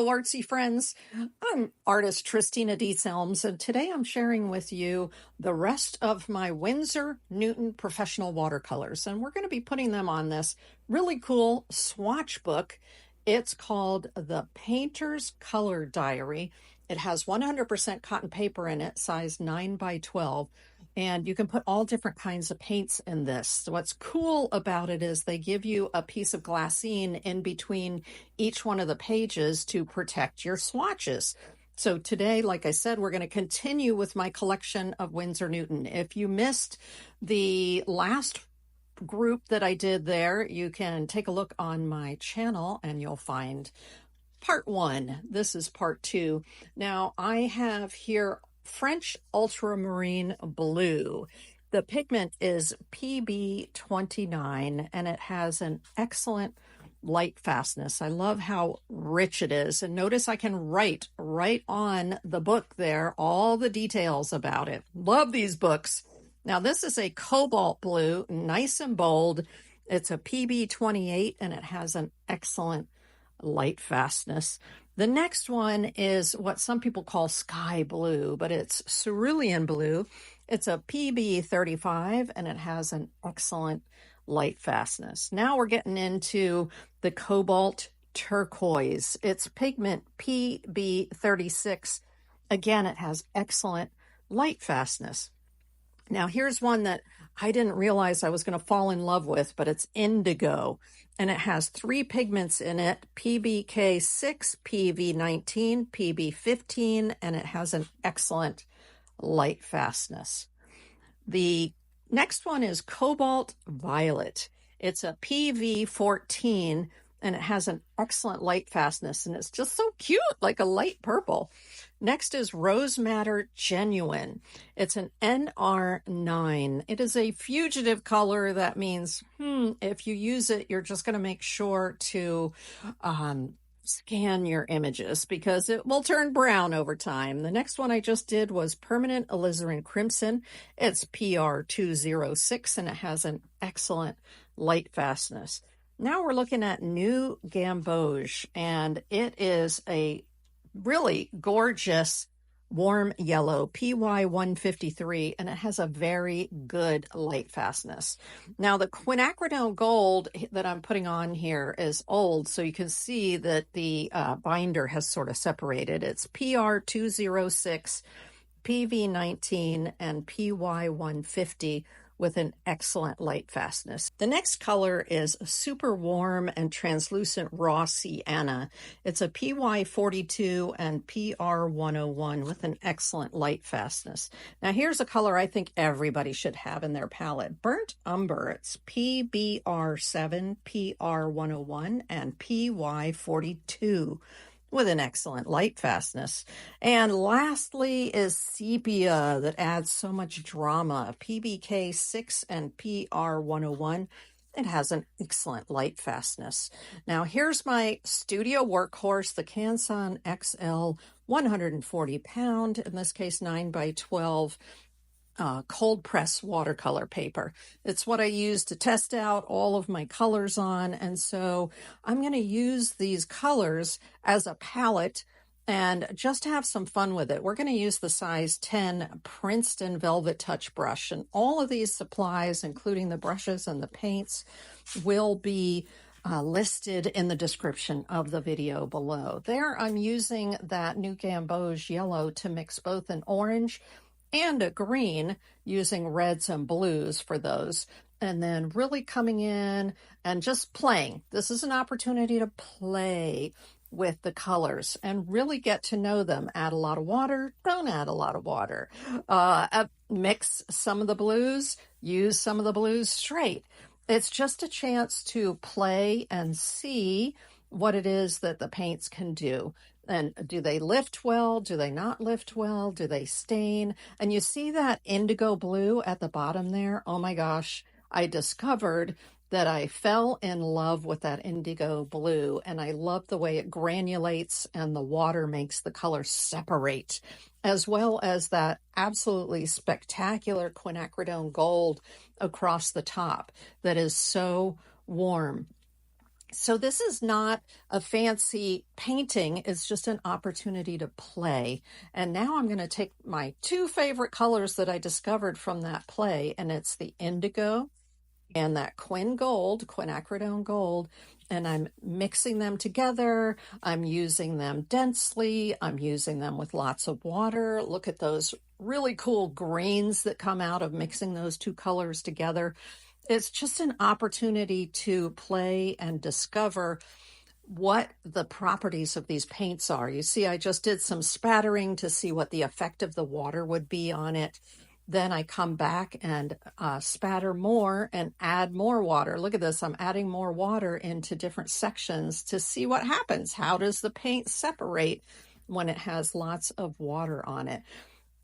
Hello, artsy friends. I'm artist Tristina D. Selms, and today I'm sharing with you the rest of my Winsor Newton Professional Watercolors, and we're going to be putting them on this really cool swatch book. It's called the Painter's Color Diary. It has 100% cotton paper in it, size 9 by 12. And you can put all different kinds of paints in this. So what's cool about it is they give you a piece of glassine in between each one of the pages to protect your swatches. So today, like I said, we're going to continue with my collection of Winsor Newton. If you missed the last group that I did there, you can take a look on my channel and you'll find part 1. This is part 2. Now I have here French ultramarine blue. The pigment is PB29 and it has an excellent light fastness. I love how rich it is. And notice I can write right on the book there all the details about it. Love these books. Now this is a cobalt blue, nice and bold. It's a PB28 and it has an excellent light fastness. The next one is what some people call sky blue, but it's cerulean blue. It's a PB35 and it has an excellent light fastness. Now we're getting into the cobalt turquoise. It's pigment PB36. Again, it has excellent light fastness. Now here's one that I didn't realize I was going to fall in love with, but it's indigo. And it has 3 pigments in it, PBK6, PV19, PB15, and it has an excellent light fastness. The next one is cobalt violet. It's a PV14, and it has an excellent light fastness, and it's just so cute, like a light purple. Next is Rose Madder Genuine. It's an NR9. It is a fugitive color. That means if you use it, you're just going to make sure to scan your images because it will turn brown over time. The next one I just did was Permanent Alizarin Crimson. It's PR206 and it has an excellent light fastness. Now we're looking at New Gamboge, and it is a really gorgeous warm yellow, PY153, and it has a very good light fastness. Now the quinacridone gold that I'm putting on here is old, so you can see that the binder has sort of separated. It's PR206, PV19, and PY150 with an excellent light fastness. The next color is super warm and translucent raw sienna. It's a PY42 and PR101 with an excellent light fastness. Now here's a color I think everybody should have in their palette. Burnt umber. It's PBR7, PR101, and PY42. with an excellent light fastness. And lastly is sepia that adds so much drama. PBK6 and PR101. It has an excellent light fastness. Now here's my studio workhorse, the Canson XL 140 pound, in this case 9 by 12 cold press watercolor paper. It's what I use to test out all of my colors on. And so I'm going to use these colors as a palette and just have some fun with it. We're going to use the size 10 Princeton Velvet Touch brush. And all of these supplies, including the brushes and the paints, will be listed in the description of the video below. There I'm using that New Gamboge yellow to mix both an orange and a green, using reds and blues for those. And then really coming in and just playing. This is an opportunity to play with the colors and really get to know them. Add a lot of water, don't add a lot of water. Mix some of the blues, use some of the blues straight. It's just a chance to play and see what it is that the paints can do. And do they lift well? Do they not lift well? Do they stain? And you see that indigo blue at the bottom there? Oh my gosh, I discovered that I fell in love with that indigo blue, and I love the way it granulates and the water makes the color separate, as well as that absolutely spectacular quinacridone gold across the top that is so warm. So this is not a fancy painting, it's just an opportunity to play. And now I'm going to take my two favorite colors that I discovered from that play, and it's the indigo and that quinacridone gold, and I'm mixing them together. I'm using them densely. I'm using them with lots of water. Look at those really cool greens that come out of mixing those two colors together. It's just an opportunity to play and discover what the properties of these paints are. You see, I just did some spattering to see what the effect of the water would be on it. Then I come back and spatter more and add more water. Look at this. I'm adding more water into different sections to see what happens. How does the paint separate when it has lots of water on it?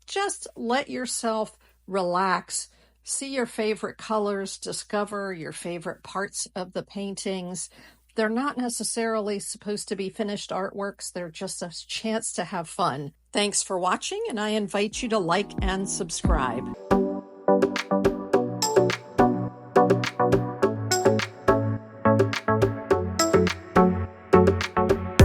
Just let yourself relax. See your favorite colors, discover your favorite parts of the paintings. They're not necessarily supposed to be finished artworks. They're just a chance to have fun. Thanks for watching, and I invite you to like and subscribe.